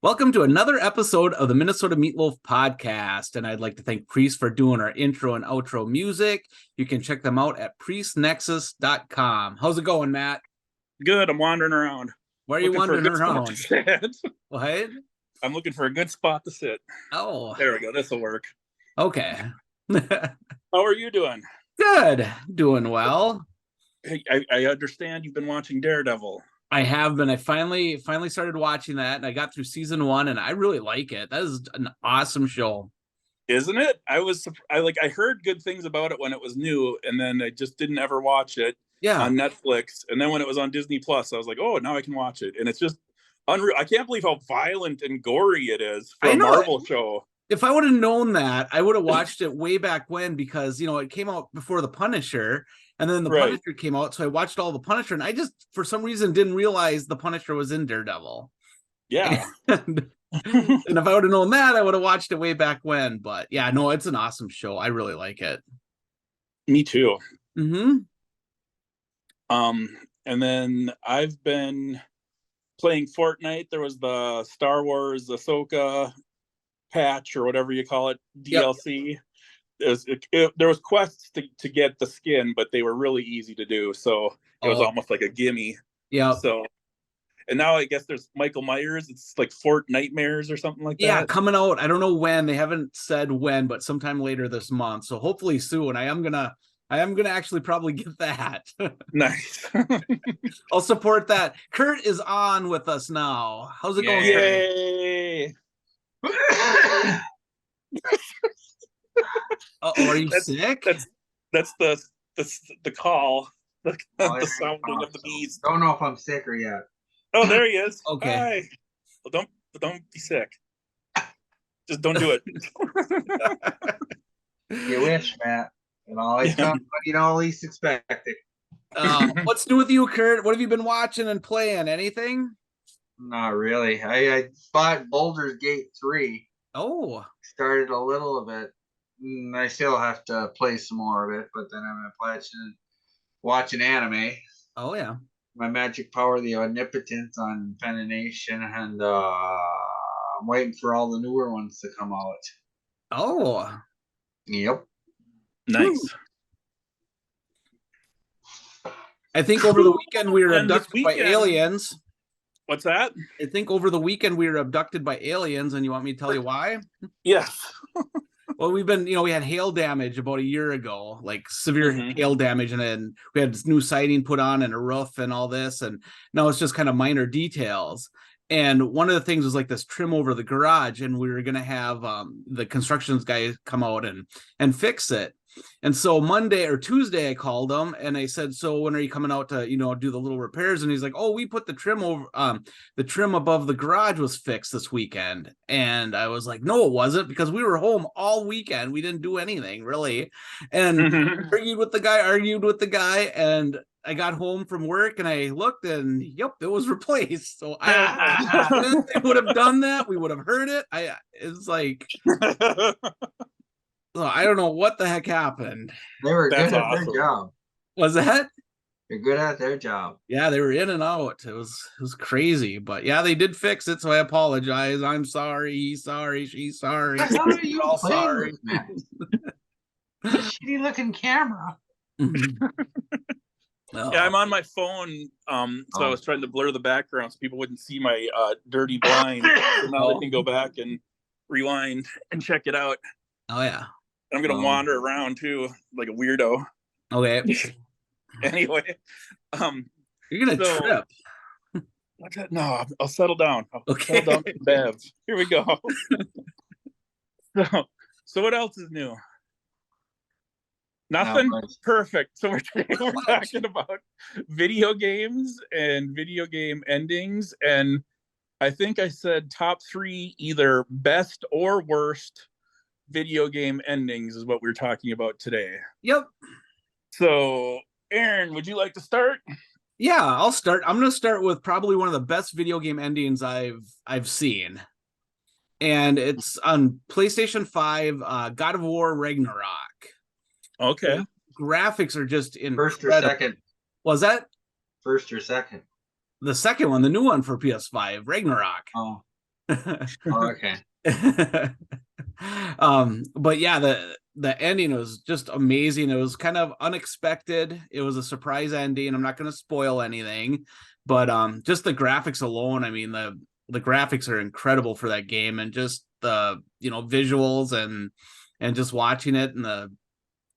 Welcome to another episode of the Minnesota Meatloaf podcast. And I'd like to thank Priest for doing our intro and outro music. You can check them out at priestnexus.com. How's it going, Matt? Good. I'm wandering around. Where are you wandering around? What? I'm looking for a good spot to sit. Oh. There we go. This will work. Okay. How are you doing? Good. Doing well. Hey, I understand you've been watching Daredevil. I have been. I finally started watching that, and I got through season 1, and I really like it. That is an awesome show, isn't it? I heard good things about it when it was new, and then I just didn't ever watch it. On Netflix, and then when it was on Disney Plus, I was like, oh, now I can watch it, and it's just unreal. I can't believe how violent and gory it is for a Marvel show. If I would have known that, I would have watched it way back when, because it came out before The Punisher. And then the Punisher came out, so I watched all the Punisher, and I just, for some reason, didn't realize the Punisher was in Daredevil. Yeah. And if I would have known that, I would have watched it way back when. But yeah, no, it's an awesome show. I really like it. Me too. Mm-hmm. And then I've been playing Fortnite. There was the Star Wars Ahsoka patch, or whatever you call it, DLC. Yep. There was quests to get the skin, but they were really easy to do, so it was almost like a gimme. Yeah. So, and now I guess there's Michael Myers. It's like Fort Nightmares or something like that. Yeah, coming out. I don't know when. They haven't said when, but sometime later this month. So hopefully soon. I am gonna actually probably get that. Nice. I'll support that. Curt is on with us now. How's it going? Yay! Are you sick? That's the call. The sounding of the bees. Don't know if I'm sick or yet. Oh, there he is. Okay. Hi. Well, don't be sick. Just don't do it. You wish, Matt. It always comes when you don't least expect it. What's new with you, Curt? What have you been watching and playing? Anything? Not really. I bought Baldur's Gate 3. Oh. Started a little of it. I still have to play some more of it, but then I'm going to watch an anime. Oh, yeah. My Magic Power, the Omnipotence on Pennination, and I'm waiting for all the newer ones to come out. Oh. Yep. Nice. I think over the weekend we were abducted by aliens. What's that? I think over the weekend we were abducted by aliens, and you want me to tell you why? Yes. Well, we had hail damage about a year ago, like severe hail damage, and then we had this new siding put on and a roof and all this, and now it's just kind of minor details. And one of the things was like this trim over the garage, and we were going to have the constructions guy come out and fix it. And so Monday or Tuesday, I called him and I said, so when are you coming out to, do the little repairs? And he's like, oh, we put the trim over, the trim above the garage was fixed this weekend. And I was like, no, it wasn't, because we were home all weekend. We didn't do anything really. And argued with the guy. And I got home from work and I looked and yep, it was replaced. So I would have done that. We would have heard it. It's like, I don't know what the heck happened. They were good at their job. Was that? They're good at their job. Yeah, they were in and out. It was crazy, but yeah, they did fix it. So I apologize. I'm sorry. He's sorry. She's sorry. How are you all sorry? Shitty looking camera. Yeah, I'm on my phone. So I was trying to blur the background so people wouldn't see my dirty blind. So now they can go back and rewind and check it out. Oh yeah. I'm gonna wander around too, like a weirdo. Okay. Anyway, you're gonna trip. No, I'll settle down. Okay. Settle down with Bev. Here we go. So what else is new? Nothing. Perfect. So today we're talking about video games and video game endings, and I think I said top 3 either best or worst video game endings is what we're talking about today. Yep. So, Aaron, would you like to start? Yeah, I'll start. I'm going to start with probably one of the best video game endings I've seen. And it's on PlayStation 5, God of War Ragnarok. Okay. The graphics are just incredible. First or second? Was that? First or second? The second one, the new one for PS5, Ragnarok. Oh. Oh, okay. But yeah, the ending was just amazing. It was kind of unexpected. It was a surprise ending. I'm not going to spoil anything, but just the graphics alone, I mean, the graphics are incredible for that game, and just the visuals and just watching it,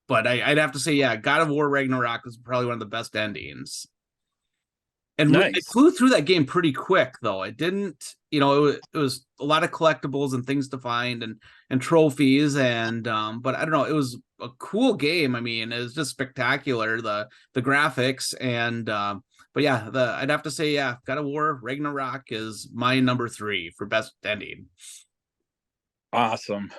but I'd have to say, yeah, God of War Ragnarok was probably one of the best endings. And I Nice. flew through that game pretty quick, though. It didn't, it was a lot of collectibles and things to find, and trophies, and but I don't know, it was a cool game. I mean, it was just spectacular, the graphics, and but yeah, I'd have to say, yeah, God of War Ragnarok is my number 3 for best ending. Awesome.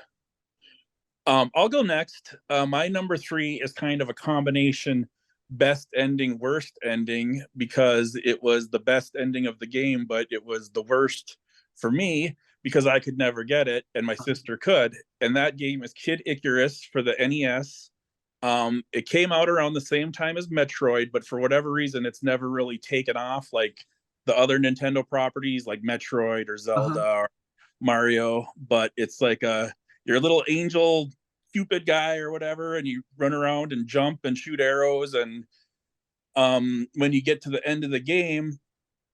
I'll go next. My number 3 is kind of a combination best ending, worst ending, because it was the best ending of the game, but it was the worst for me because I could never get it and my sister could. And that game is Kid Icarus for the NES. It came out around the same time as Metroid, but for whatever reason, it's never really taken off like the other Nintendo properties like Metroid or Zelda or Mario. But it's like you're a little angel Cupid guy or whatever, and you run around and jump and shoot arrows. And when you get to the end of the game,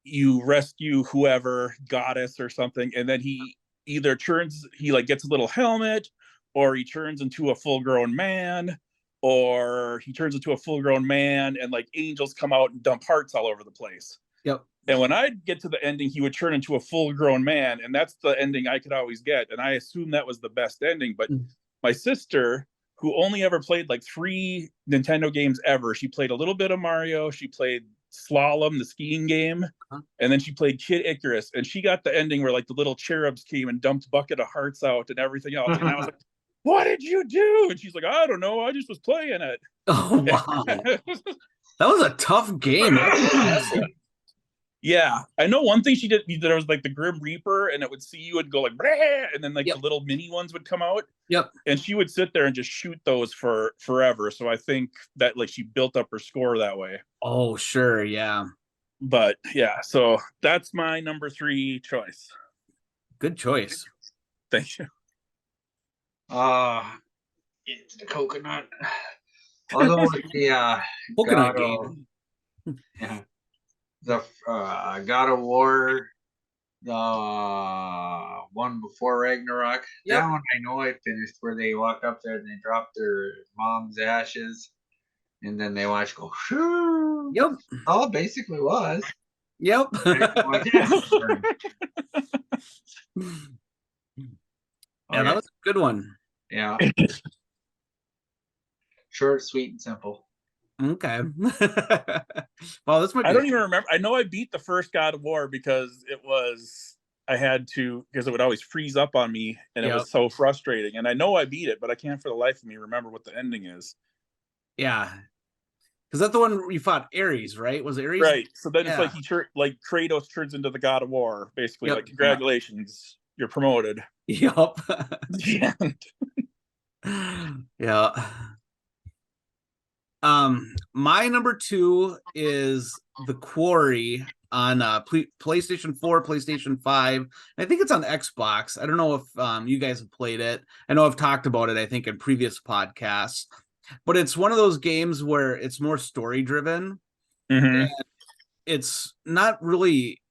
you rescue whoever goddess or something, and then he like gets a little helmet, or he turns into a full-grown man, or he turns into a full-grown man and like angels come out and dump hearts all over the place. Yep. And when I'd get to the ending, he would turn into a full-grown man, and that's the ending I could always get, and I assumed that was the best ending. But my sister, who only ever played like 3 Nintendo games ever, she played a little bit of Mario, she played Slalom, the skiing game, and then she played Kid Icarus, and she got the ending where like the little cherubs came and dumped bucket of hearts out and everything else. And I was like, what did you do? And she's like, I don't know, I just was playing it. Oh, wow. That was a tough game. Yeah, I know one thing she did. There was like the Grim Reaper, and it would see you and go like, Bleh! And then like the little mini ones would come out. Yep. And she would sit there and just shoot those for forever. So I think that like she built up her score that way. Oh, sure, yeah. But yeah, so that's my number 3 choice. Good choice. Thank you. It's the coconut. I'll go with the coconut game. Yeah. The God of War, the one before Ragnarok. Yep. That one I know I finished, where they walk up there and they drop their mom's ashes, and then they watch go. Shoo! Yep. All it basically was. Yep. Yeah, that was a good one. Yeah. Short, sweet, and simple. Okay. Well, this might be I don't even remember. I know I beat the first God of War because I had to, because it would always freeze up on me, and it was so frustrating. And I know I beat it, but I can't for the life of me remember what the ending is. Yeah. Because that's the one where you fought Ares, right? Was it Ares? Right. So then it's like like Kratos turns into the God of War, basically. Like, congratulations, you're promoted. Yep. Yeah. Yeah. My number 2 is The Quarry on PlayStation 4, PlayStation 5. I think it's on Xbox. I don't know if you guys have played it. I know I've talked about it, I think, in previous podcasts. But it's one of those games where it's more story driven. Mm-hmm. And it's not really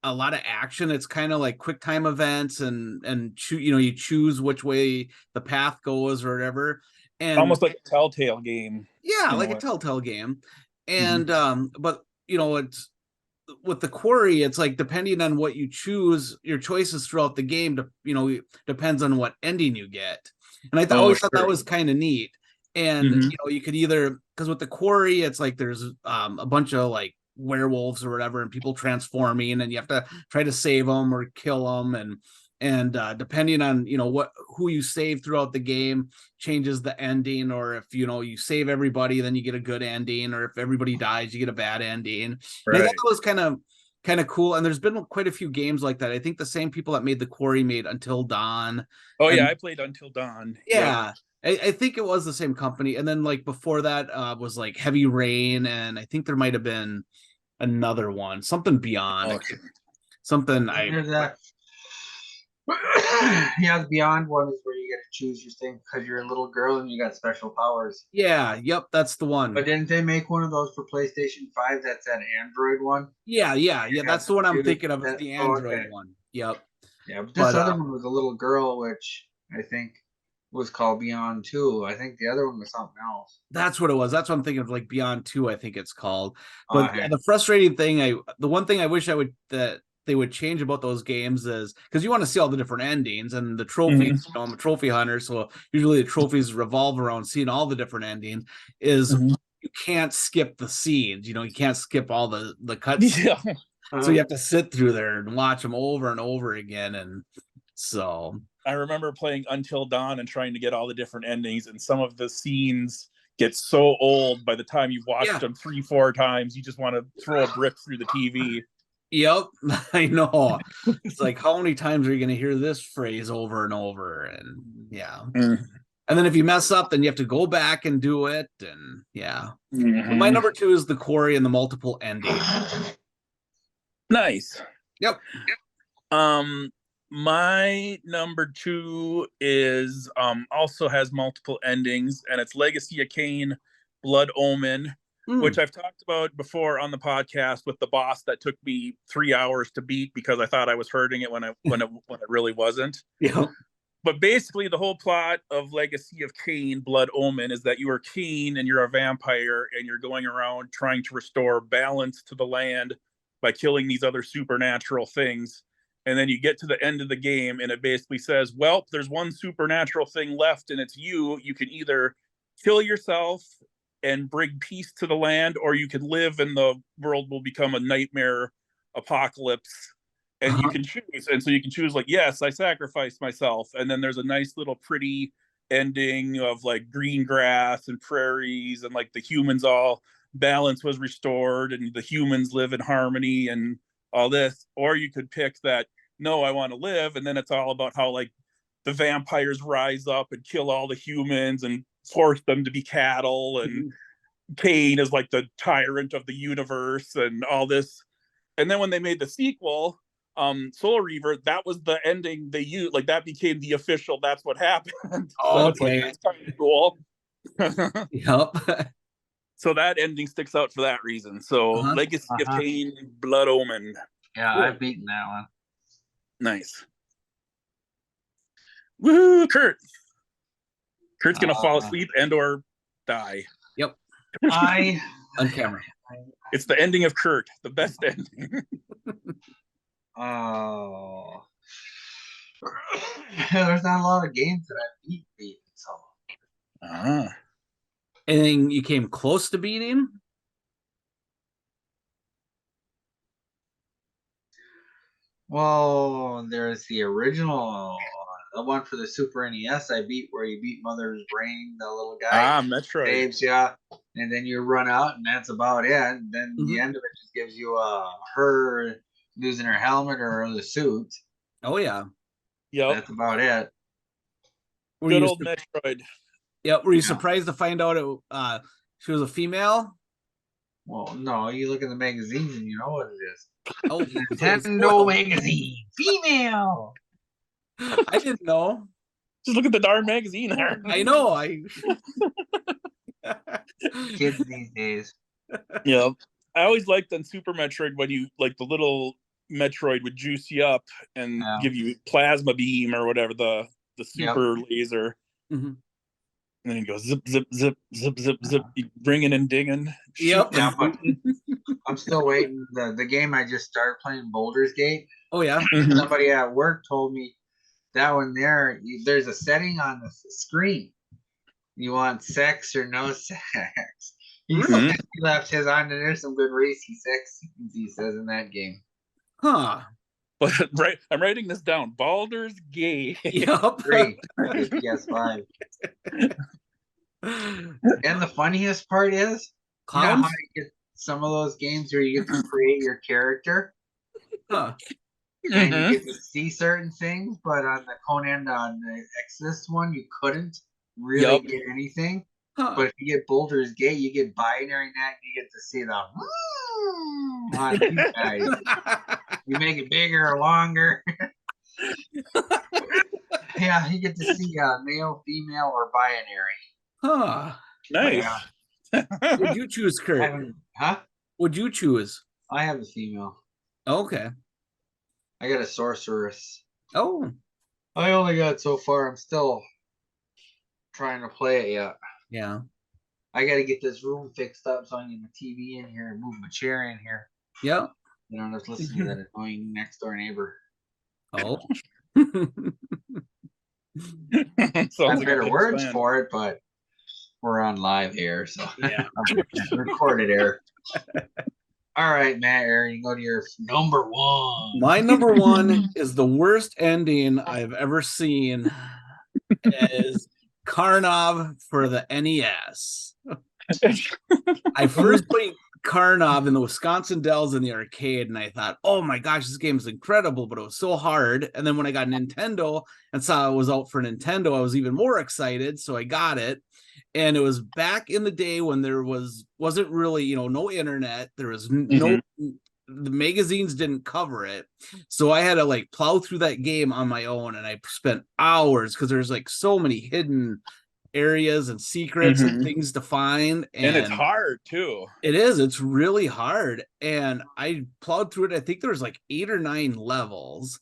a lot of action. It's kind of like quick time events, and you choose which way the path goes or whatever. And almost like a Telltale game. Yeah, like a Telltale game. And but it's with The Quarry, it's like depending on what you choose, your choices throughout the game depends on what ending you get. And I always thought that was kind of neat. And you could either, because with The Quarry, it's like there's a bunch of like werewolves or whatever, and people transforming, and you have to try to save them or kill them, and depending on who you save throughout the game changes the ending. Or if you save everybody, then you get a good ending, or if everybody dies, you get a bad ending. Right. And I thought that was kind of cool. And there's been quite a few games like that. I think the same people that made The Quarry made Until Dawn. Yeah, I played Until Dawn. Yeah. Yep. I think it was the same company. And then like before that was like Heavy Rain, and I think there might have been another one, something Beyond. Something Yeah, the Beyond one is where you get to choose your thing because you're a little girl and you got special powers. Yeah, yep, that's the one. But didn't they make one of those for PlayStation 5 that's that Android one? Yeah. That's the one I'm thinking of, is That, the oh, Android okay. one. Yep. Yeah, but this But other one was a little girl, which I think was called Beyond 2. I think the other one was something else. that's what it was. That's what I'm thinking of, like Beyond 2, I think it's called. But Okay. the frustrating thing, the one thing I wish that they would change about those games is because you want to see all the different endings and the trophies. Mhm. I'm a trophy hunter, so usually the trophies revolve around seeing all the different endings. Is Mhm. you can't skip the scenes. You can't skip all the cuts. Yeah. So you have to sit through there and watch them over and over again. And so I remember playing Until Dawn and trying to get all the different endings, and some of the scenes get so old by the time you've watched them 3-4 times, you just want to throw a brick through the TV. Yep, I know. It's like, how many times are you going to hear this phrase over and over? And yeah. Mm. And then if you mess up, then you have to go back and do it. And yeah. Mhm. My number 2 is the quarry and the multiple endings. Nice. Yep. My number 2 is also has multiple endings, and it's Legacy of Kain, Blood Omen, which I've talked about before on the podcast with the boss that took me 3 hours to beat because I thought I was hurting it when it really wasn't. Yeah. But basically, the whole plot of Legacy of Kain, Blood Omen, is that you are Kain and you're a vampire and you're going around trying to restore balance to the land by killing these other supernatural things. And then you get to the end of the game and it basically says, well, there's one supernatural thing left and it's you. You can either kill yourself and bring peace to the land, or you can live and the world will become a nightmare apocalypse. And you can choose. And so you can choose, like, yes, I sacrificed myself. And then there's a nice little pretty ending of like green grass and prairies, and like the humans all balance was restored and the humans live in harmony and all this. Or you could pick that, no, I want to live. And then it's all about how like the vampires rise up and kill all the humans and force them to be cattle. And Cain is like the tyrant of the universe and all this. And then when they made the sequel, Soul Reaver, that was the ending they used. Like that became the official. That's what happened. So it's like, that's kind of cool. Yep. So that ending sticks out for that reason. So Legacy of Kain, Blood Omen. Yeah, cool. I've beaten that one. Nice. Woo, Curt. Kurt's gonna fall asleep and or die. Yep. On camera. It's the ending of Curt, the best ending. Oh. There's not a lot of games that I've beaten, so. Anything you came close to beating? Well, there's the original, the one for the Super NES I beat, where you beat Mother's Brain, the little guy. Metroid. Saves ya, and then you run out, and that's about it. And then the end of it just gives you her losing her helmet or the suit. Oh yeah. Yep. That's about it. Good old Metroid. Yep. Were you surprised to find out she was a female? Well, no, you look at the magazines and you know what it is. Oh, Nintendo magazine, female. I didn't know. Just look at the darn magazine there. I know. Kids these days. Yeah, I always liked on Super Metroid when you like the little Metroid would juice you up and give you plasma beam or whatever, the super laser. Mm-hmm. And then you go zip, zip, zip, zip, zip, zip, bringing and digging. Yep. Yeah, but I'm still waiting. The game I just started playing, Baldur's Gate. Oh, yeah. Somebody at work told me that one there's a setting on the screen. You want sex or no sex? He left his on, and there's some good racy sex scenes, he says, in that game. Huh. But right, I'm writing this down. Baldur's Gate. Yep. Great. PS5. And the funniest part is, you know how you get some of those games where you get to create your character, and you get to see certain things, but on the Conan on the Exodus one, you couldn't really get anything. But if you get Baldur's Gate, you get binary net, and you get to see the on you guys. You make it bigger or longer. Yeah, you get to see male, female, or binary. Huh. Nice. Would you choose, Curt? Would you choose? I have a female. Okay. I got a sorceress. Oh. I only got so far. I'm still trying to play it yet. Yeah. I got to get this room fixed up so I can get my TV in here and move my chair in here. Yeah. You don't have to listen to that annoying next door neighbor. Oh. I have better words for it, but we're on live air, so yeah, recorded air. All right, Matt, Aaron, go to your number one. My number one is the worst ending I've ever seen. Is Karnov for the NES. I first played Karnov in the Wisconsin Dells in the arcade, and I thought, oh my gosh, this game is incredible, but it was so hard. And then when I got Nintendo and saw it was out for Nintendo, I was even more excited, so I got it. And it was back in the day when there wasn't really, no internet. There was no, the magazines didn't cover it. So I had to like plow through that game on my own, and I spent hours because there's like so many hidden areas and secrets and things to find. And it's hard too. It is. It's really hard. And I plowed through it. I think there was like 8 or 9 levels.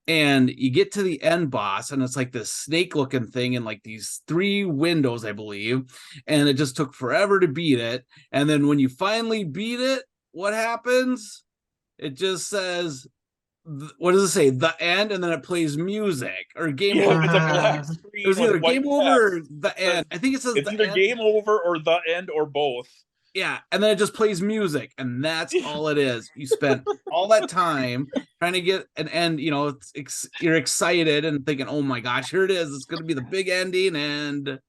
And you get to the end boss, and it's like this snake looking thing in like these 3 windows, I believe. And it just took forever to beat it. And then when you finally beat it, what happens? It just says, what does it say? The end, and then it plays music or game over. It's a black screen. It was either game over or the end. I think it says it's either end. Game over or the end or both. Yeah, and then it just plays music, and that's all it is. You spent all that time trying to get an end. You're excited and thinking, "Oh my gosh, here it is! It's going to be the big ending," and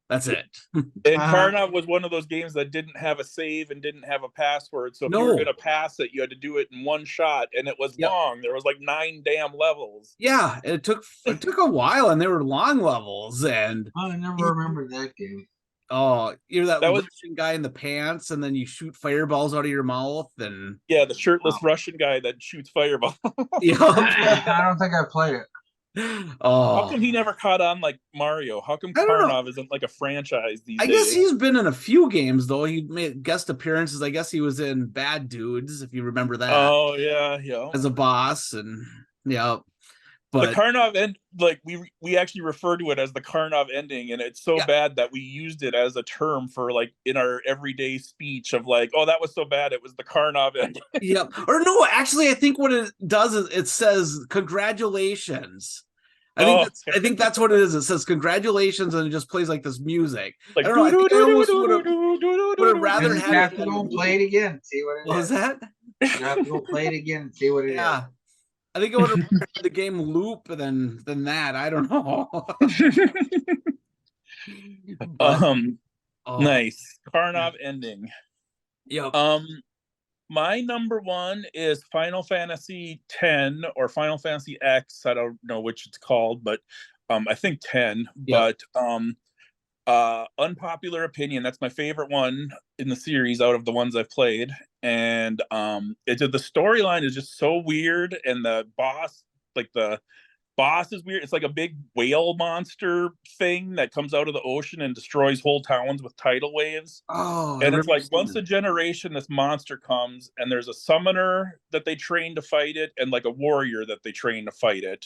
that's it. And Karnov was one of those games that didn't have a save and didn't have a password. So if you were going to pass it, you had to do it in one shot, and it was long. There was like 9 damn levels. Yeah, it took a while, and they were long levels. And I never remembered that game. Oh, you're that Russian guy in the pants, and then you shoot fireballs out of your mouth, and the shirtless Russian guy that shoots fireballs. I don't think I played it. Oh, how come he never caught on like Mario? How come Karnov isn't like a franchise these days? I guess he's been in a few games though. He made guest appearances. I guess he was in Bad Dudes, if you remember that. Oh yeah. As a boss, and But the Karnov end, like we actually refer to it as the Karnov ending, and it's so bad that we used it as a term for like in our everyday speech of like, oh, that was so bad, it was the Karnov ending. Or no, actually, I think what it does is it says congratulations. I think that's what it is. It says congratulations, and it just plays like this music. Like, I don't know. I think I almost would have rather have to go play it again. See what it is. What was that? You have to go play it again and see what it is. I think I would have preferred the game loop than that. I don't know. Nice Karnov ending. Yep. My number one is Final Fantasy X or Final Fantasy X. I don't know which it's called, but I think 10. Yep. But unpopular opinion, that's my favorite one in the series out of the ones I've played. And the storyline is just so weird, and the boss is weird. It's like a big whale monster thing that comes out of the ocean and destroys whole towns with tidal waves. And it's like once a generation this monster comes, and there's a summoner that they train to fight it and like a warrior that they train to fight it.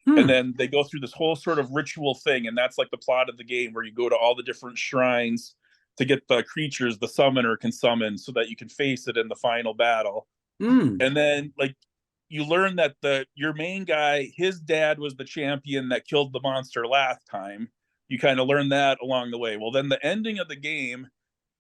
And then they go through this whole sort of ritual thing, and that's like the plot of the game, where you go to all the different shrines to get the creatures the summoner can summon so that you can face it in the final battle. And then like you learn that your main guy, his dad was the champion that killed the monster last time. You kind of learn that along the way. Well, then the ending of the game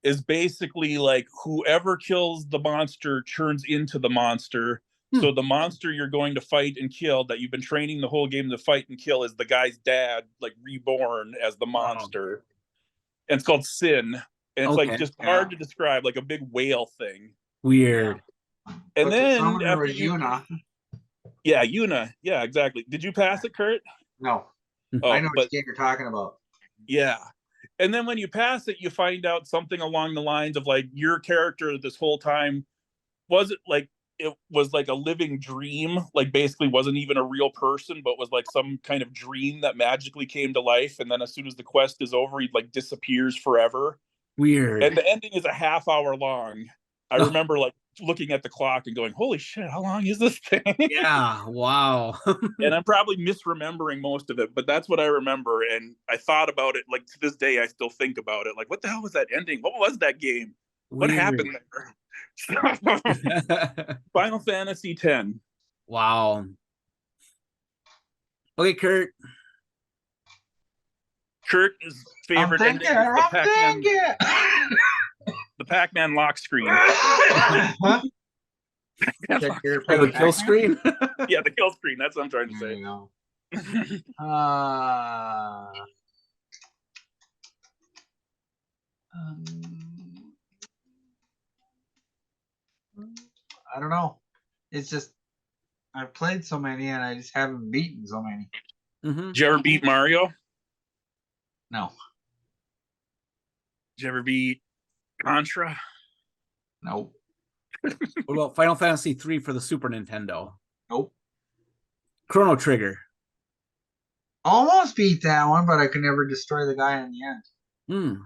is basically like whoever kills the monster turns into the monster. So the monster you're going to fight and kill that you've been training the whole game to fight and kill is the guy's dad, like reborn as the monster. And it's called Sin. And it's like just hard to describe, like a big whale thing. Weird. And then after Yuna. Yeah, Yuna. Yeah, exactly. Did you pass it, Curt? No. I know what game you're talking about. Yeah. And then when you pass it, you find out something along the lines of like your character this whole time wasn't like it was like a living dream, like basically wasn't even a real person, but was like some kind of dream that magically came to life. And then as soon as the quest is over, he like disappears forever. Weird. And the ending is a half hour long. I remember like looking at the clock and going, holy shit, how long is this thing? Yeah, wow. And I'm probably misremembering most of it, but that's what I remember. And I thought about it, like to this day, I still think about it. Like, what the hell was that ending? What was that game? What happened there? Final Fantasy X. Wow. Okay, Curt. Curt's favorite ending is the Pac-Man lock screen. Huh? The kill screen? Yeah, the kill screen. That's what I'm trying to say. I don't know. It's just I've played so many and I just haven't beaten so many. Did you ever beat Mario? No. Did you ever beat Contra? Nope. What about Final Fantasy III for the Super Nintendo? Nope. Chrono Trigger. Almost beat that one, but I could never destroy the guy in the end.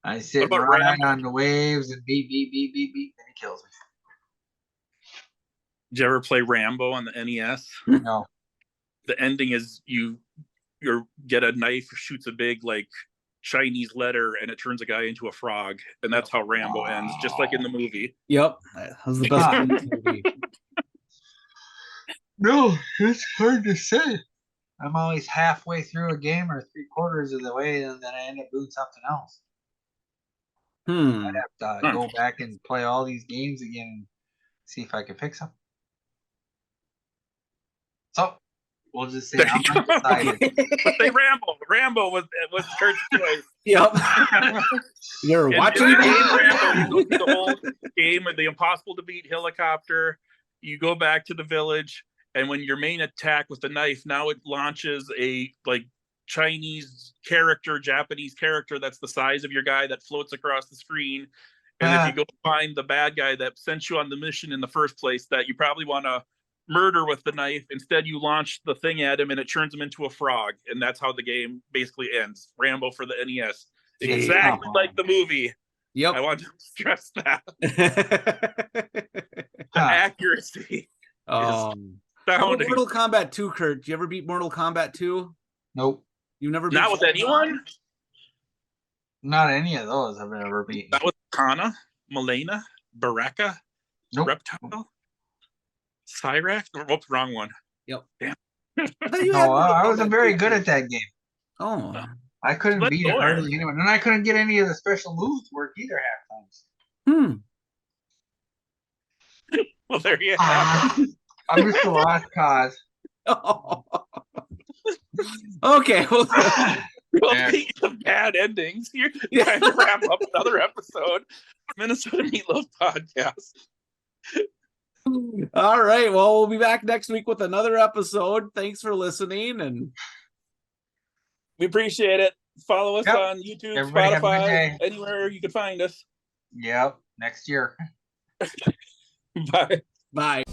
I sit and ride on the waves and beat, and he kills me. Did you ever play Rambo on the NES? No. The ending is you get a knife, shoots a big like Chinese letter, and it turns a guy into a frog, and that's how Rambo ends, just like in the movie. Yep, that was the best movie. No, it's hard to say. I'm always halfway through a game or 3/4 of the way, and then I end up doing something else. I'd have to go back and play all these games again and see if I can pick something. So we'll just say I'm undecided. Say Rambo. Rambo was Kurt's choice. Yep. You're watching Rambo. You go through the whole game of the impossible to beat helicopter. You go back to the village, and when your main attack with the knife, now it launches a like Chinese character, Japanese character that's the size of your guy that floats across the screen. And if you go find the bad guy that sent you on the mission in the first place that you probably want to murder with the knife, instead you launch the thing at him and it turns him into a frog. And that's how the game basically ends. Rambo for the NES. Exactly like the movie. Yep. I want to stress that. The accuracy. Mortal Kombat 2, Curt. Did you ever beat Mortal Kombat 2? Nope. You never beat Not with anyone? Not any of those I've ever beaten. That was Kana, Milena, Baraka, Reptile, Cyrax. Whoops, wrong one. Yep. Damn. I wasn't very good at that game. Oh. I couldn't beat it hardly anyone. And I couldn't get any of the special moves to work either half times. Well, there you have it. I'm just a lost cause. Oh. Okay. Well, speaking of bad endings, you're trying to wrap up another episode of Minnesota Meatloaf Podcast. All right. Well, we'll be back next week with another episode. Thanks for listening, and we appreciate it. Follow us on YouTube, Everybody Spotify, anywhere you can find us. Yep. Next year. Bye. Bye.